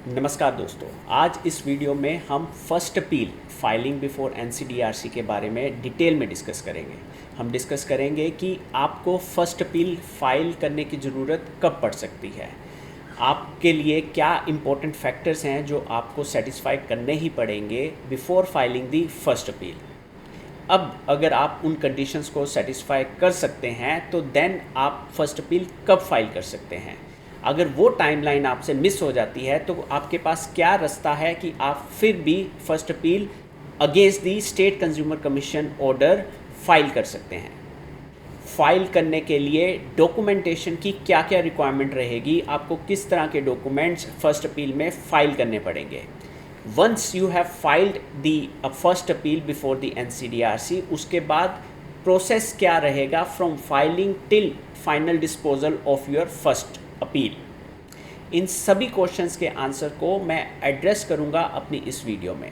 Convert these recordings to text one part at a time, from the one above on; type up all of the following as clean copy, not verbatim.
नमस्कार दोस्तों, आज इस वीडियो में हम first appeal filing before NCDRC के बारे में डिटेल में डिस्कस करेंगे। हम डिस्कस करेंगे कि आपको फर्स्ट अपील फाइल करने की ज़रूरत कब पड़ सकती है, आपके लिए क्या इम्पोर्टेंट फैक्टर्स हैं जो आपको सेटिस्फाई करने ही पड़ेंगे बिफोर फाइलिंग दी फर्स्ट अपील। अब अगर आप उन कंडीशंस को सेटिस्फाई कर सकते हैं तो देन आप फर्स्ट अपील कब फाइल कर सकते हैं। अगर वो टाइमलाइन आपसे मिस हो जाती है तो आपके पास क्या रास्ता है कि आप फिर भी first appeal against the state consumer commission order file कर सकते हैं। फाइल करने के लिए डॉक्यूमेंटेशन की क्या क्या रिक्वायरमेंट रहेगी, आपको किस तरह के डॉक्यूमेंट्स फर्स्ट अपील में फाइल करने पड़ेंगे। Once you have filed the first appeal before the NCDRC, उसके बाद प्रोसेस क्या रहेगा from filing till final disposal of your first appeal. इन सभी क्वेश्चंस के आंसर को मैं एड्रेस करूंगा अपनी इस वीडियो में।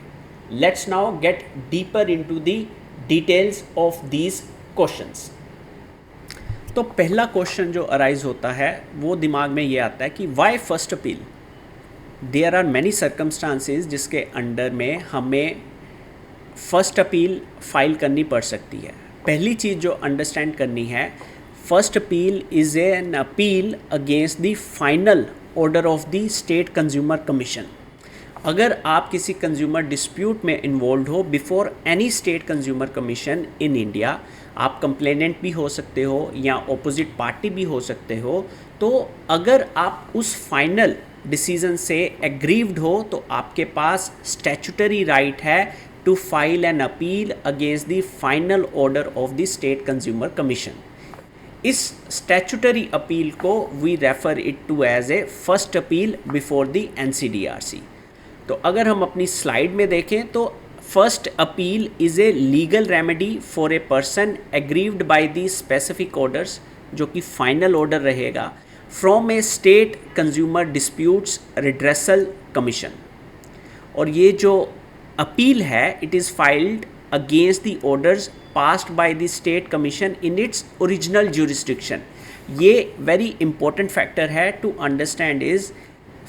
Let's now get deeper into the details of these questions. तो पहला क्वेश्चन जो अराइज होता है वो दिमाग में ये आता है कि why first appeal. There are many circumstances जिसके अंडर में हमें फर्स्ट अपील फाइल करनी पड़ सकती है। पहली चीज़ जो अंडरस्टैंड करनी है, first appeal is an appeal against the final order of the state consumer commission. अगर आप किसी कंज्यूमर डिस्प्यूट में इन्वॉल्व हो before any state consumer commission in India, आप कंप्लेनेंट भी हो सकते हो या ऑपोजिट पार्टी भी हो सकते हो, तो अगर आप उस फाइनल डिसीजन से एग्रीव्ड हो तो आपके पास स्टैट्यूटरी राइट है to file an appeal against the final order of the state consumer commission. इस स्टैट्यूटरी अपील को we refer it to as a first appeal before the NCDRC. तो अगर हम अपनी स्लाइड में देखें तो first appeal is a legal remedy for a person aggrieved by the specific orders, जो कि फाइनल ऑर्डर रहेगा from a state consumer disputes redressal commission. और ये जो अपील है it is filed against the orders passed by the state commission in its original jurisdiction। ये very important factor है to understand is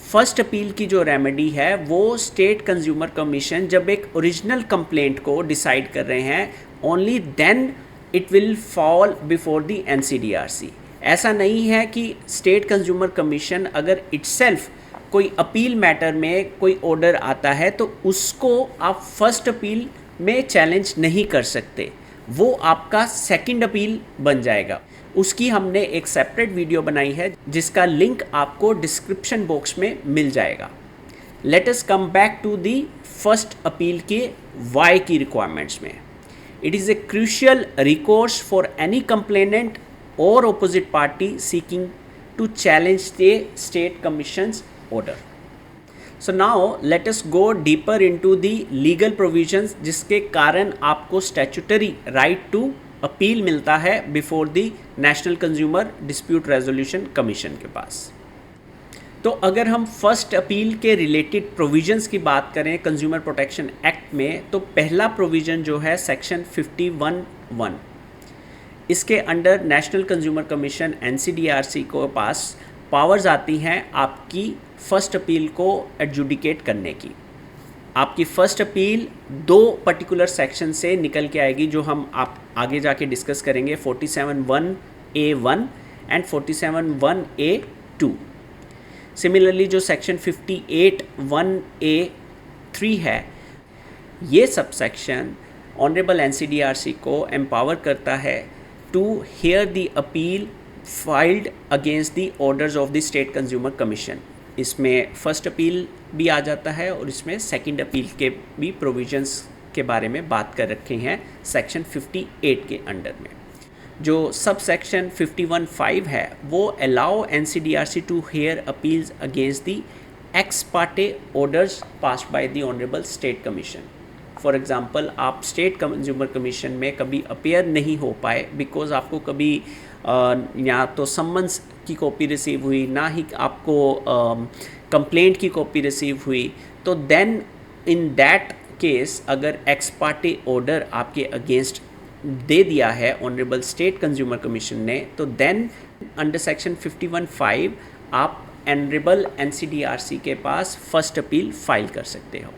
first appeal की जो remedy है वो स्टेट कंज्यूमर कमीशन जब एक ओरिजिनल कंप्लेंट को डिसाइड कर रहे हैं, only then it will fall before the NCDRC. ऐसा नहीं है कि स्टेट कंज्यूमर कमीशन अगर इटसेल्फ कोई अपील मैटर में कोई ऑर्डर आता है तो उसको आप फर्स्ट अपील में चैलेंज नहीं कर सकते, वो आपका सेकंड अपील बन जाएगा। उसकी हमने एक सेपरेट वीडियो बनाई है जिसका लिंक आपको डिस्क्रिप्शन बॉक्स में मिल जाएगा। Let us come back to the first appeal के वाई की रिक्वायरमेंट्स में। It is a crucial recourse for any complainant और opposite party seeking to challenge the state commissions order. So now let us go deeper into the legal provisions जिसके कारण आपको statutory right to appeal मिलता है before the national consumer dispute resolution commission के पास। तो अगर हम फर्स्ट अपील के रिलेटेड प्रोविजंस की बात करें कंज्यूमर प्रोटेक्शन एक्ट में, तो पहला प्रोविजन जो है सेक्शन 51(1), इसके under national consumer commission NCDRC को पास पावर्स आती हैं आपकी फ़र्स्ट अपील को एडजुडिकेट करने की। आपकी फ़र्स्ट अपील दो पर्टिकुलर सेक्शन से निकल के आएगी जो हम आप आगे जाके डिस्कस करेंगे, 47(1)(a)(1) एंड 47(1)(a)(2). सिमिलरली जो सेक्शन 58(1)(a)(3) है, ये सब सेक्शन ऑनरेबल एनसीडीआरसी को एम्पावर करता है to hear the appeal filed against the orders of the state consumer commission. इसमें फर्स्ट अपील भी आ जाता है और इसमें सेकंड अपील के भी प्रोविजंस के बारे में बात कर रखे हैं सेक्शन 58 के अंडर में। जो सब सेक्शन 51(5) है वो allow NCDRC to hear appeals against the ex parte orders passed by the honourable state commission. For example, आप स्टेट कंज्यूमर कमीशन में कभी अपेयर नहीं हो पाए बिकॉज आपको कभी या तो सम्मन्स की कॉपी रिसीव हुई, ना ही आपको कंप्लेंट की कॉपी रिसीव हुई, तो देन इन दैट केस अगर एक्स पार्टी ऑर्डर आपके अगेंस्ट दे दिया है ऑनरेबल स्टेट कंज्यूमर कमीशन ने, तो देन अंडर सेक्शन 51(5) आप ऑनरेबल एनसीडीआरसी के पास फर्स्ट अपील फाइल कर सकते हो।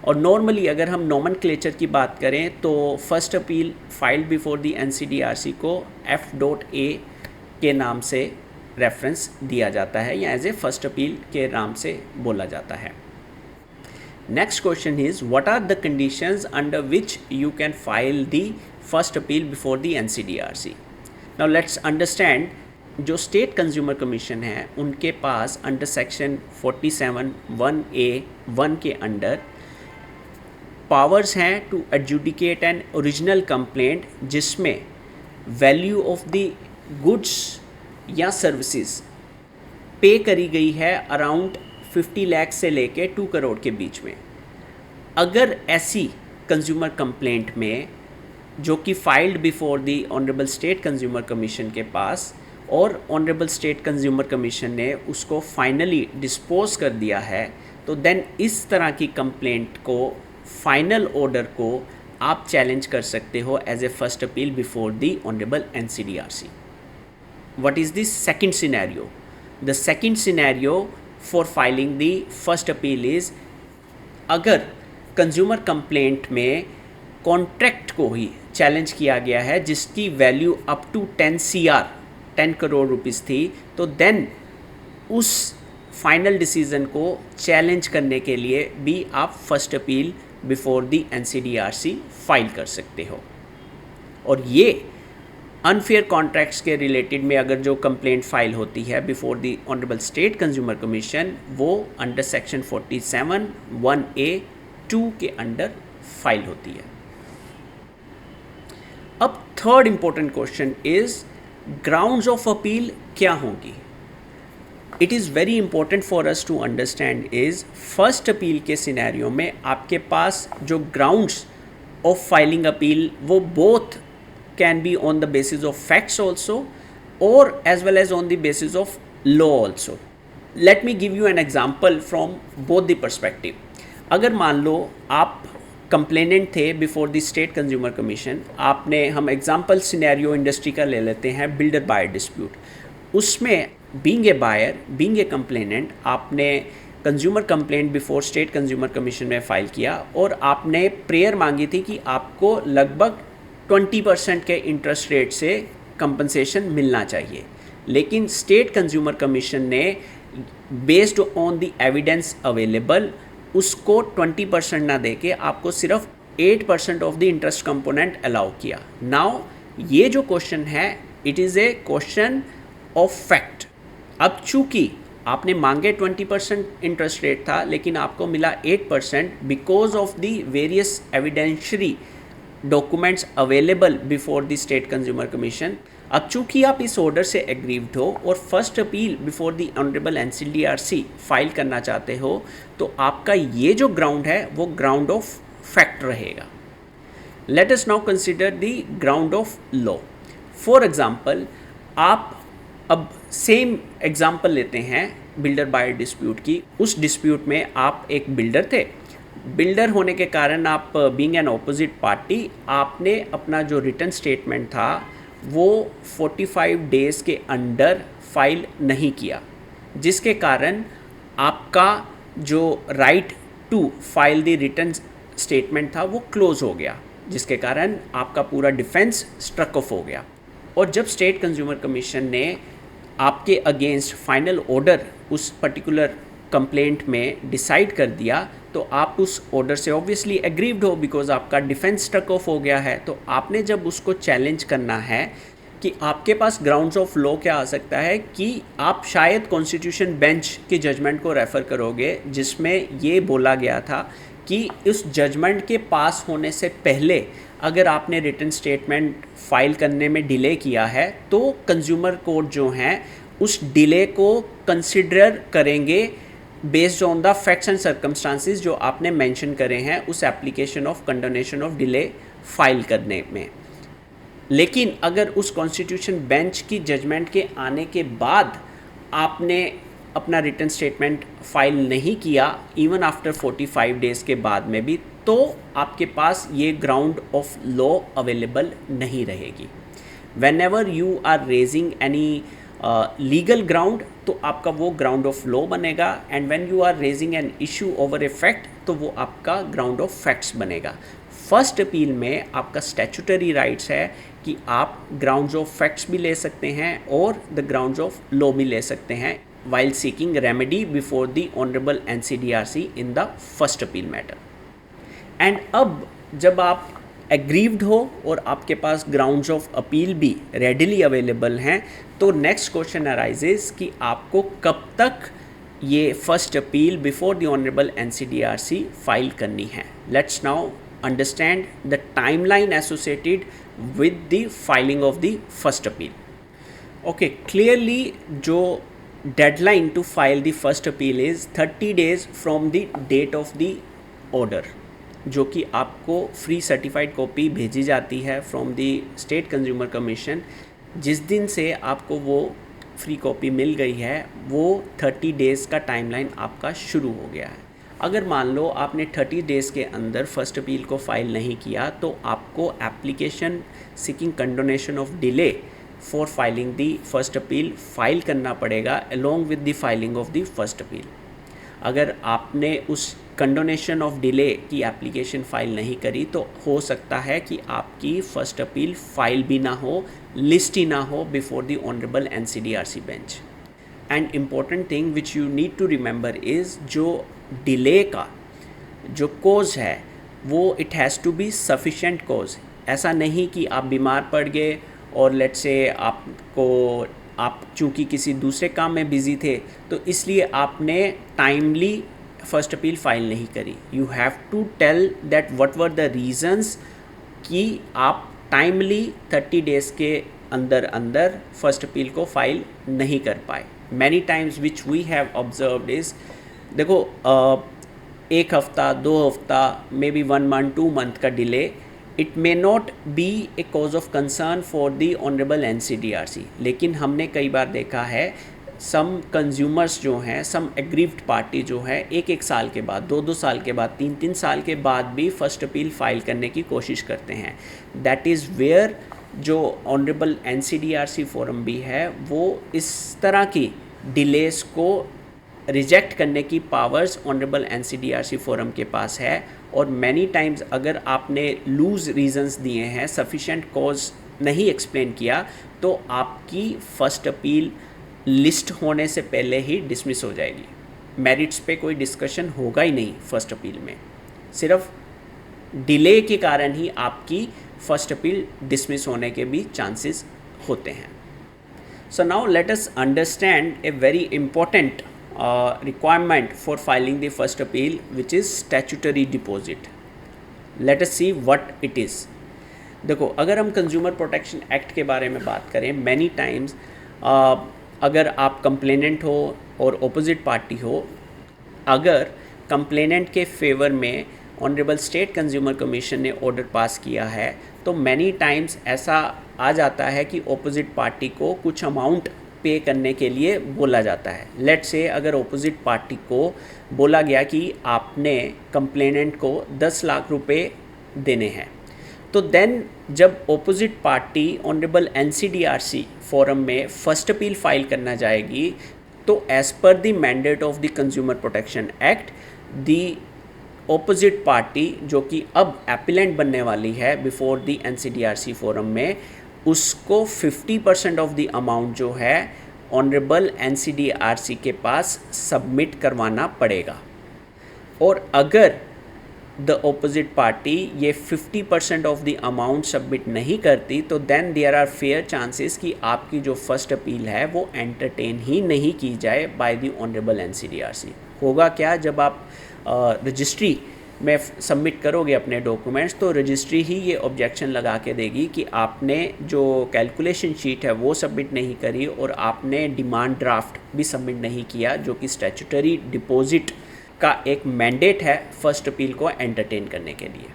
और नॉर्मली अगर हम नोमेनक्लेचर की बात करें तो first appeal filed before the NCDRC को F.A के नाम से रेफरेंस दिया जाता है या एज ए फर्स्ट अपील के नाम से बोला जाता है। Next question is what are the conditions under which you can file the first appeal before the NCDRC. Now let's understand, जो स्टेट कंज्यूमर कमीशन है उनके पास अंडर सेक्शन 47(1)(a)(1) के अंडर पावर्स हैं to adjudicate an original complaint जिसमें value of the goods या services पे करी गई है अराउंड 50 लाख से लेके 2 करोड़ के बीच में। अगर ऐसी कंज्यूमर कंप्लेंट में जो कि filed before the honourable state consumer commission के पास और ऑनरेबल स्टेट कंज्यूमर कमीशन ने उसको फाइनली डिस्पोज कर दिया है, तो देन इस तरह की कंप्लेंट को, फाइनल ऑर्डर को आप चैलेंज कर सकते हो as a first appeal before the honourable NCDRC. What is the second scenario? The second scenario for filing the first appeal is अगर कंज्यूमर कंप्लेंट में कॉन्ट्रैक्ट को ही चैलेंज किया गया है जिसकी value up to 10 crore rupees थी, तो देन उस फाइनल डिसीजन को चैलेंज करने के लिए भी आप first appeal before the NCDRC file कर सकते हो। और ये अनफेयर कॉन्ट्रैक्ट्स के रिलेटेड में अगर जो कंप्लेंट फाइल होती है before the honourable state consumer commission, वो अंडर सेक्शन 47(1)(a)(2) के अंडर फाइल होती है। अब third important question is grounds of appeal क्या होंगी। It is very important for us to understand is first appeal के सिनेरियो में आपके पास जो ग्राउंड्स ऑफ फाइलिंग अपील वो both can be on the basis of facts also और as well as on the basis of law also. Late me give you an example from both the perspective. अगर मान लो आप complainant थे before the state consumer commission, आपने, हम example scenario industry का ले लेते हैं, बिल्डर बायर डिस्प्यूट। उसमें being a buyer, being a complainant, आपने consumer complaint before state consumer commission में फ़ाइल किया और आपने प्रेयर मांगी थी कि आपको लगभग 20% के इंटरेस्ट रेट से कंपनसेशन मिलना चाहिए। लेकिन स्टेट कंज्यूमर कमीशन ने based on the evidence available उसको 20% ना देके आपको सिर्फ 8% of the interest component allow किया। नाउ ये जो क्वेश्चन है it is A question of fact. अब चूंकि आपने मांगे 20% इंटरेस्ट रेट था लेकिन आपको मिला 8% because of the various evidentiary documents available before the state consumer commission. अब चूंकि आप इस ऑर्डर से एग्रीव्ड हो और first appeal before the honourable NCDRC file करना चाहते हो, तो आपका ये जो ग्राउंड है वो ग्राउंड ऑफ फैक्ट रहेगा। Let us now consider the ground of law. For example, आप अब सेम एग्जांपल लेते हैं बिल्डर बायर डिस्प्यूट की। उस डिस्प्यूट में आप एक बिल्डर थे। बिल्डर होने के कारण आप बीइंग एन ऑपोजिट पार्टी, आपने अपना जो रिटर्न स्टेटमेंट था वो 45 डेज़ के अंडर फाइल नहीं किया, जिसके कारण आपका जो right to file the return statement था वो क्लोज हो गया, जिसके कारण आपका पूरा डिफेंस स्ट्रक ऑफ हो गया। और जब स्टेट कंज्यूमर कमीशन ने आपके अगेंस्ट फाइनल ऑर्डर उस पर्टिकुलर कंप्लेंट में डिसाइड कर दिया, तो आप उस ऑर्डर से ऑब्वियसली एग्रीव्ड हो बिकॉज आपका डिफेंस स्ट्रक ऑफ हो गया है। तो आपने जब उसको चैलेंज करना है कि आपके पास ग्राउंड्स ऑफ लॉ क्या आ सकता है कि आप शायद कॉन्स्टिट्यूशन बेंच की जजमेंट को रेफ़र करोगे जिसमें ये बोला गया था कि उस जजमेंट के पास होने से पहले अगर आपने रिटर्न स्टेटमेंट फाइल करने में डिले किया है तो कंज्यूमर कोर्ट जो हैं उस डिले को कंसिडर करेंगे based on the facts and circumstances जो आपने मेंशन करे हैं उस application of condonation of delay file करने में। लेकिन अगर उस कॉन्स्टिट्यूशन बेंच की जजमेंट के आने के बाद आपने अपना रिटर्न स्टेटमेंट फाइल नहीं किया इवन आफ्टर 45 डेज़ के बाद में भी, तो आपके पास ये ग्राउंड ऑफ लॉ अवेलेबल नहीं रहेगी। Whenever you are raising any legal ground तो आपका वो ग्राउंड ऑफ लॉ बनेगा, and when you are raising an issue over a fact तो वो आपका ग्राउंड ऑफ फैक्ट्स बनेगा। फर्स्ट अपील में आपका स्टैट्यूटरी राइट्स है कि आप ग्राउंड्स ऑफ फैक्ट्स भी ले सकते हैं और द ग्राउंड्स ऑफ लॉ भी ले सकते हैं while seeking remedy before the Honorable NCDRC in the first appeal matter. And अब जब आप एग्रीव्ड हो और आपके पास ग्राउंड्स ऑफ अपील भी रेडिली अवेलेबल हैं, तो नेक्स्ट क्वेश्चन अराइजेज कि आपको कब तक ये first appeal before the honourable NCDRC file करनी है। Let's now understand the timeline associated with the filing of the first appeal. Okay, clearly जो deadline to file the first appeal is 30 days from the date of the order, जो कि आपको free certified copy भेजी जाती है from the state consumer commission. जिस दिन से आपको वो फ्री कॉपी मिल गई है वो 30 डेज़ का टाइमलाइन आपका शुरू हो गया है। अगर मान लो आपने 30 डेज़ के अंदर फर्स्ट अपील को फाइल नहीं किया तो आपको application seeking condonation of delay for filing the first appeal file करना पड़ेगा along with the filing of the first appeal. अगर आपने उस कंडोनेशन ऑफ डिले की एप्लीकेशन फाइल नहीं करी तो हो सकता है कि आपकी फर्स्ट अपील फाइल भी ना हो, लिस्ट ही ना हो before the honourable NCDRC bench. And important thing which you need to remember is जो डिले का जो कोज है वो it has to be sufficient cause. ऐसा नहीं कि आप बीमार पड़ गए और लेट्स से आप चूँकि किसी दूसरे काम में बिज़ी थे तो इसलिए आपने टाइमली फर्स्ट अपील फाइल नहीं करी। You have to tell that what were the reasons कि आप टाइमली 30 डेज़ के अंदर फर्स्ट अपील को फाइल नहीं कर पाए। Many times which we have observed is, देखो एक हफ़्ता 2 हफ्ता मे बी 1 month 2 month का delay it may not be a cause of concern for the honourable NCDRC, लेकिन हमने कई बार देखा है सम कंज्यूमर्स जो हैं, सम एग्रीव्ड पार्टी जो है 1-1 साल के बाद, 2-2 साल के बाद, 3-3 साल के बाद भी फर्स्ट अपील फाइल करने की कोशिश करते हैं। दैट इज़ वेयर जो ऑनरेबल NCDRC फोरम भी है वो इस तरह की डिलेस को रिजेक्ट करने की पावर्स ऑनरेबल NCDRC फोरम के पास है। और मैनी टाइम्स अगर आपने लूज़ रीजंस दिए हैं, सफिशेंट कॉज नहीं एक्सप्लेन किया, तो आपकी फर्स्ट अपील लिस्ट होने से पहले ही डिसमिस हो जाएगी। मेरिट्स पे कोई डिस्कशन होगा ही नहीं फर्स्ट अपील में, सिर्फ डिले के कारण ही आपकी फर्स्ट अपील डिसमिस होने के भी चांसेस होते हैं। सो now let us understand a very important requirement for filing the first appeal, which is statutory deposit. Let us see what it is. देखो, अगर हम कंज्यूमर प्रोटेक्शन एक्ट के बारे में बात करें, मैनी टाइम्स अगर आप कंप्लेनेंट हो और ऑपोजिट पार्टी हो, अगर कंप्लेनेंट के फेवर में ऑनरेबल स्टेट कंज्यूमर कमीशन ने ऑर्डर पास किया है तो मैनी टाइम्स ऐसा आ जाता है कि ऑपोजिट पार्टी को कुछ अमाउंट पे करने के लिए बोला जाता है। लेट्स से अगर ऑपोजिट पार्टी को बोला गया कि आपने कंप्लेनेंट को 10 लाख रुपए देने हैं, तो देन जब opposite party honourable NCDRC forum में फर्स्ट अपील फाइल करना जाएगी तो as per the mandate of the consumer protection act the opposite party जो कि अब एपिलेंट बनने वाली है बिफोर द NCDRC फोरम में, उसको 50% ऑफ द अमाउंट जो है ऑनरेबल NCDRC के पास सबमिट करवाना पड़ेगा। और अगर द ऑपोजिट पार्टी ये 50% ऑफ द अमाउंट सबमिट नहीं करती तो then there are fair chances कि आपकी जो फर्स्ट अपील है वो एंटरटेन ही नहीं की जाए बाय द ऑनरेबल NCDRC। होगा क्या, जब आप रजिस्ट्री में सबमिट करोगे अपने डॉक्यूमेंट्स तो रजिस्ट्री ही ये ऑब्जेक्शन लगा के देगी कि आपने जो कैलकुलेशन शीट है वो सबमिट नहीं करी और आपने डिमांड ड्राफ्ट भी सबमिट नहीं किया, जो कि स्टैट्यूटरी डिपॉजिट का एक मैंडेट है फर्स्ट अपील को एंटरटेन करने के लिए।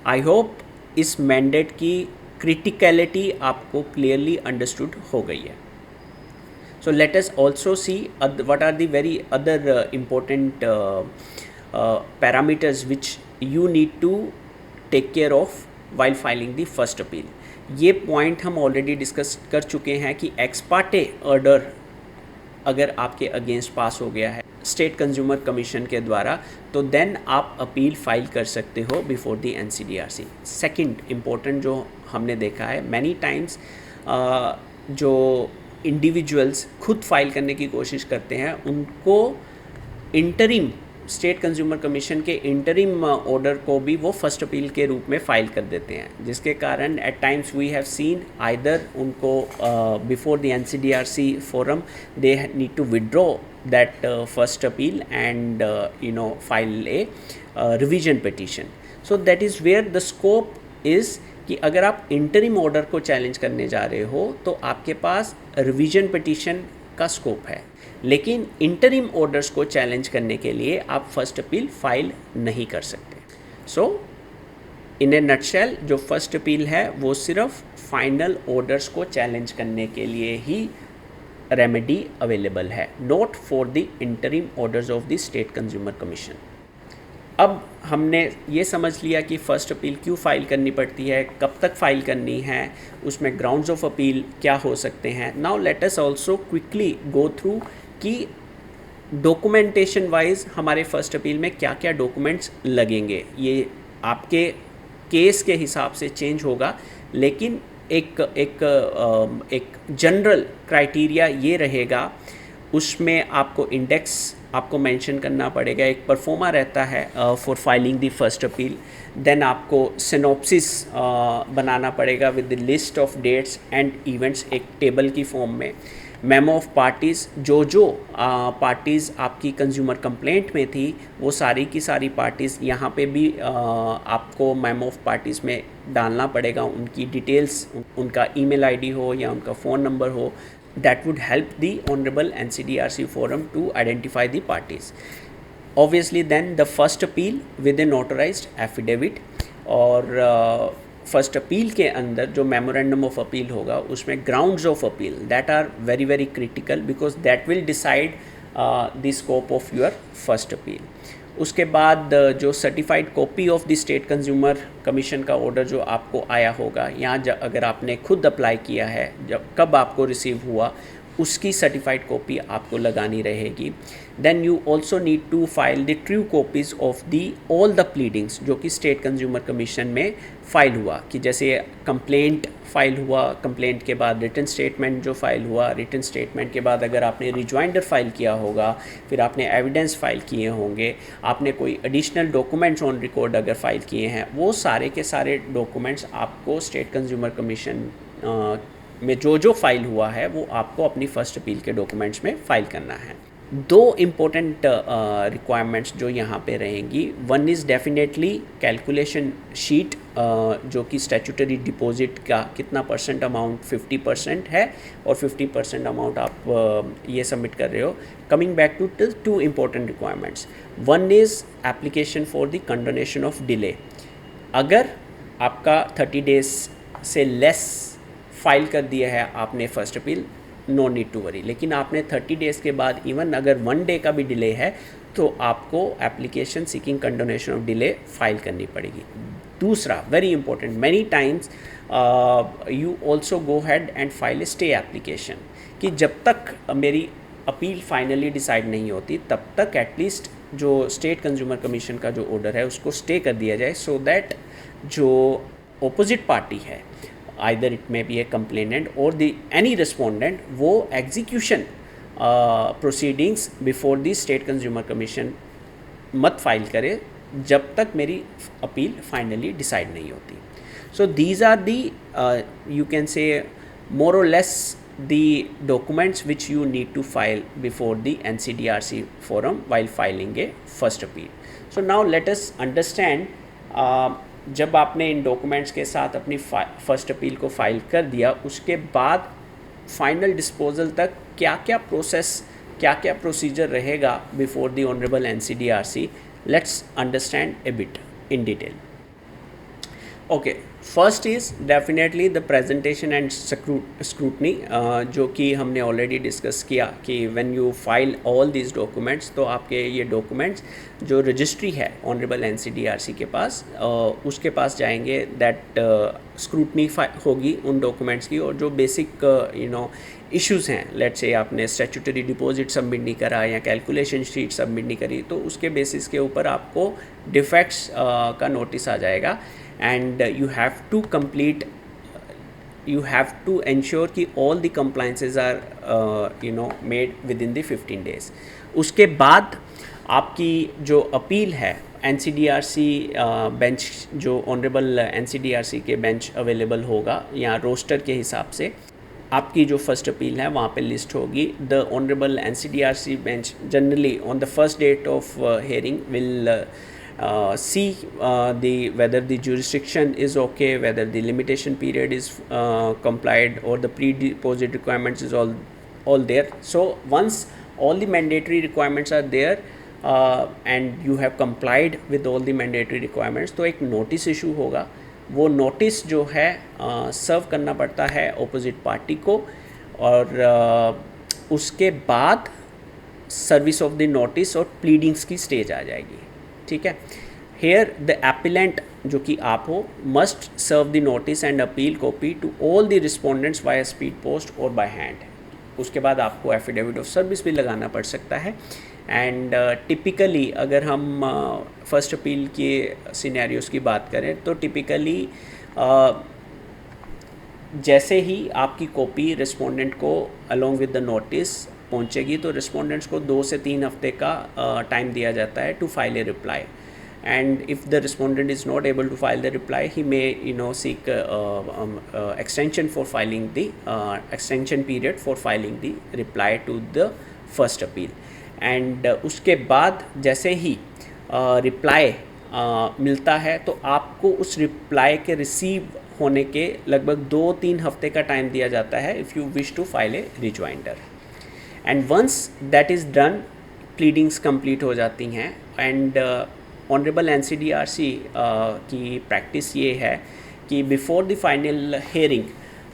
आई होप इस मैंडेट की क्रिटिकलिटी आपको क्लियरली अंडरस्टूड हो गई है। So let us also see what are the very other important parameters which you need to take care of while filing the first appeal. ये पॉइंट हम already discuss कर चुके हैं कि एक्स पार्टे ऑर्डर अगर आपके अगेंस्ट पास हो गया है स्टेट कंज्यूमर कमीशन के द्वारा, तो देन आप अपील फाइल कर सकते हो before the NCDRC. Second important जो हमने देखा है, मैनी टाइम्स जो इंडिविजुअल्स खुद फाइल करने की कोशिश करते हैं, उनको इंटरिम स्टेट कंज्यूमर कमीशन के इंटरिम ऑर्डर को भी वो फर्स्ट अपील के रूप में फ़ाइल कर देते हैं, जिसके कारण at times we have seen either उनको before the NCDRC forum they need to withdraw that first appeal and file a revision petition. So that is where the scope is कि अगर आप इंटरिम ऑर्डर को challenge करने जा रहे हो तो आपके पास रिवीजन पिटीशन का स्कोप है, लेकिन इंटरिम ऑर्डर्स को चैलेंज करने के लिए आप फर्स्ट अपील फाइल नहीं कर सकते। सो इन ए नटशेल जो फर्स्ट अपील है वो सिर्फ फाइनल ऑर्डर्स को चैलेंज करने के लिए ही रेमेडी अवेलेबल है, not for the interim orders of the state consumer commission. अब हमने ये समझ लिया कि फ़र्स्ट अपील क्यों फ़ाइल करनी पड़ती है, कब तक फ़ाइल करनी है, उसमें ग्राउंड्स ऑफ अपील क्या हो सकते हैं। Now let us also quickly go through कि डॉक्यूमेंटेशन वाइज हमारे फ़र्स्ट अपील में क्या क्या डॉक्यूमेंट्स लगेंगे। ये आपके केस के हिसाब से चेंज होगा, लेकिन एक जनरल क्राइटेरिया ये रहेगा, उसमें आपको इंडेक्स आपको मेंशन करना पड़ेगा, एक परफॉर्मा रहता है for filing the first appeal. Then आपको सिनॉप्सिस बनाना पड़ेगा with the list of dates and events, एक टेबल की फॉर्म में। मेमो ऑफ पार्टीज़, जो पार्टीज़ आपकी कंज्यूमर कंप्लेंट में थी वो सारी की सारी पार्टीज़ यहाँ पे भी आपको मेमो ऑफ पार्टीज़ में डालना पड़ेगा, उनकी डिटेल्स, उनका ईमेल आईडी हो या उनका फ़ोन नंबर हो। That would help the Honorable NCDRC Forum to identify the parties. Obviously then the first appeal with a notarized affidavit, और फर्स्ट अपील के अंदर जो मेमोरेंडम ऑफ अपील होगा उसमें grounds of appeal that are very very critical, because that will decide the scope of your first appeal. उसके बाद जो certified copy of the state consumer commission का ऑर्डर जो आपको आया होगा, यहाँ अगर आपने खुद अप्लाई किया है, जब कब आपको रिसीव हुआ उसकी सर्टिफाइड कॉपी आपको लगानी रहेगी। Then you also need to file the true copies of the all the pleadings जो कि स्टेट कंज्यूमर कमीशन में फ़ाइल हुआ, कि जैसे कंप्लेंट फाइल हुआ, कंप्लेंट के बाद रिटन स्टेटमेंट जो फाइल हुआ, रिटन स्टेटमेंट के बाद अगर आपने रिजॉइंडर फाइल किया होगा, फिर आपने एविडेंस फाइल किए होंगे, आपने कोई एडिशनल डॉक्यूमेंट्स ऑन रिकॉर्ड अगर फाइल किए हैं, वो सारे के सारे डॉक्यूमेंट्स आपको स्टेट कंज्यूमर कमीशन में जो फाइल हुआ है वो आपको अपनी फ़र्स्ट अपील के डॉक्यूमेंट्स में फ़ाइल करना है। दो इम्पोर्टेंट रिक्वायरमेंट्स जो यहाँ पे रहेंगी, one is definitely calculation sheet, जो कि स्टैट्यूटरी डिपॉजिट का कितना परसेंट अमाउंट 50% है और 50% अमाउंट आप ये सबमिट कर रहे हो। Coming back to two important requirements, one is application for the condonation of delay. अगर आपका 30 डेज से लेस फाइल कर दिया है आपने first appeal, no need to worry, लेकिन आपने 30 डेज़ के बाद इवन अगर 1 डे का भी डिले है तो आपको application seeking condonation of delay file करनी पड़ेगी। दूसरा very important, many times you also go had and file stay application, कि जब तक मेरी अपील फाइनली डिसाइड नहीं होती तब तक एटलीस्ट जो स्टेट कंज्यूमर कमीशन का जो ऑर्डर है उसको स्टे कर दिया जाए, सो दैट जो ऑपोजिट पार्टी है, either it may be a complainant or the any respondent, वो execution proceedings before the state consumer commission मत फाइल करे जब तक मेरी अपील फाइनली डिसाइड नहीं होती। So these are the you can say more or less the documents which you need to file before the NCDRC forum while filing a first appeal. So now let us understand जब आपने इन documents के साथ अपनी first appeal को file कर दिया, उसके बाद फाइनल डिस्पोजल तक क्या क्या प्रोसेस, क्या क्या प्रोसीजर रहेगा before the honourable NCDRC, let's understand A bit in detail. Okay, first is definitely the presentation and scrutiny, जो कि हमने ऑलरेडी डिस्कस किया कि when you file all these documents, तो आपके ये डॉक्यूमेंट्स जो रजिस्ट्री है ऑनरेबल एनसीडीआरसी के पास, उसके पास जाएंगे, दैट स्क्रूटनी होगी उन डॉक्यूमेंट्स की, और जो बेसिक इश्यूज़ हैं, लेट्स से आपने स्टैट्यूटरी डिपॉजिट सबमिट नहीं करा या कैलकुलेशन शीट सबमिट नहीं करी, तो उसके बेसिस के ऊपर आपको डिफेक्ट्स का नोटिस आ जाएगा, and you have to ensure कि all the compliances are made within the 15 days. उसके बाद आपकी जो अपील है NCDRC बेंच, जो ऑनरेबल NCDRC के बेंच अवेलेबल होगा या रोस्टर के हिसाब से, आपकी जो फर्स्ट अपील है वहाँ पे लिस्ट होगी. The honourable NCDRC bench generally on the first date of hearing will see whether the jurisdiction is okay, whether the limitation period is complied, or the pre-deposit requirements is all there. So once all the mandatory requirements are there and you have complied with all the mandatory requirements, तो एक notice issue होगा. वो notice जो है सर्व करना पड़ता है opposite party को, और उसके बाद सर्विस ऑफ द नोटिस और प्लीडिंग्स की स्टेज आ जाएगी. ठीक है. हेयर द एपिलेंट, जो कि आप हो, must serve the notice and appeal copy to all the respondents by speed post और बाय हैंड. उसके बाद आपको एफिडेविट ऑफ सर्विस भी लगाना पड़ सकता है. एंड टिपिकली अगर हम फर्स्ट अपील के सिनेरियोस की बात करें, तो टिपिकली जैसे ही आपकी कॉपी रिस्पोंडेंट को अलोंग विद द नोटिस पहुंचेगी, तो रिस्पोंडेंट्स को 2 से 3 हफ्ते का टाइम दिया जाता है to file a reply. And if the respondent is not able to file the reply, he may seek extension for filing the extension period for filing the reply to the first appeal. And उसके बाद जैसे ही reply मिलता है, तो आपको उस reply के receive होने के लगभग 2-3 हफ्ते का टाइम दिया जाता है if you wish to file a rejoinder. And once that is done, pleadings complete हो जाती हैं. एंड ऑनरेबल NCDRC की प्रैक्टिस ये है कि before the final hearing,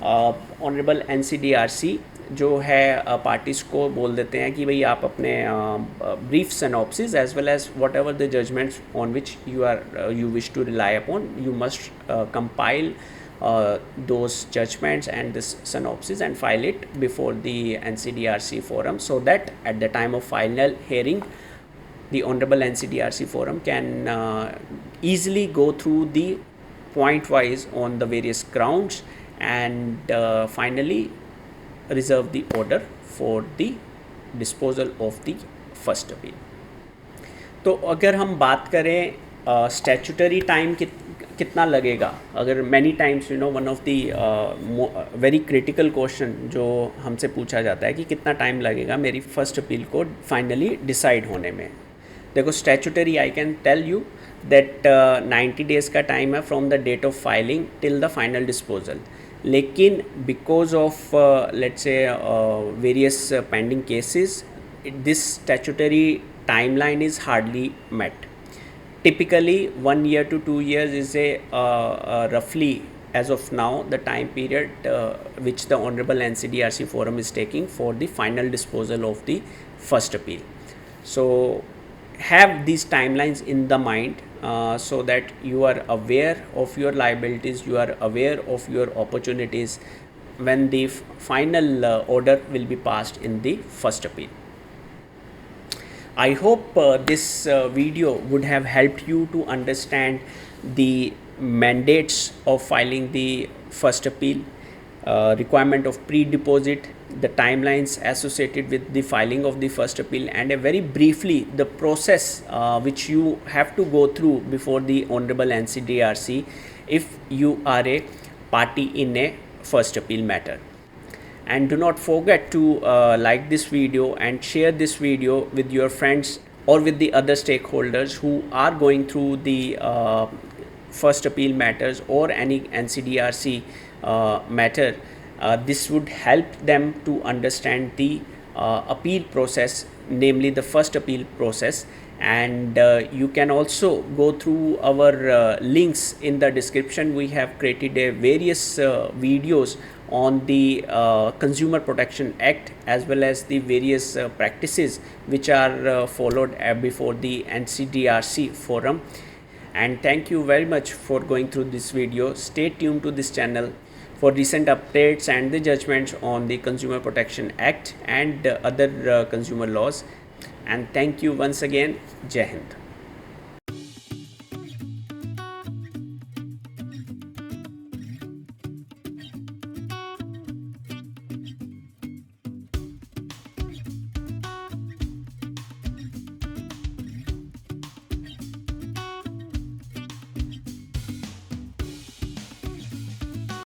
honourable NCDRC जो है पार्टीज़ को बोल देते हैं कि भाई आप अपने brief synopsis as well as whatever the judgments on which you wish to rely upon, you must compile those judgments and this synopsis and file it before the NCDRC forum, so that at the time of final hearing, the honorable NCDRC forum can easily go through the point wise on the various grounds and finally reserve the order for the disposal of the first appeal. तो अगर हम बात करें statutory time कितना लगेगा, अगर many times one of the very critical question जो हमसे पूछा जाता है कि कितना टाइम लगेगा मेरी फर्स्ट अपील को फाइनली डिसाइड होने में. देखो, statutory I can tell you that 90 days का टाइम है from the date of filing till the final disposal. लेकिन because of let's say various pending cases, this statutory timeline is hardly met. Typically 1 year to 2 years is roughly, as of now, the time period which the honorable NCDRC forum is taking for the final disposal of the first appeal. So have these timelines in the mind so that you are aware of your liabilities, you are aware of your opportunities when the final order will be passed in the first appeal. I hope this video would have helped you to understand the mandates of filing the first appeal, requirement of pre-deposit, the timelines associated with the filing of the first appeal, and very briefly the process which you have to go through before the honorable NCDRC if you are a party in a first appeal matter. And do not forget to like this video and share this video with your friends or with the other stakeholders who are going through the first appeal matters or any NCDRC matter. This would help them to understand the appeal process, namely the first appeal process, and you can also go through our links in the description. We have created a various videos on the Consumer Protection Act, as well as the various practices which are followed before the NCDRC forum. And thank you very much for going through this video. Stay tuned to this channel for recent updates and the judgments on the Consumer Protection Act and other consumer laws. And thank you once again. Jai Hind.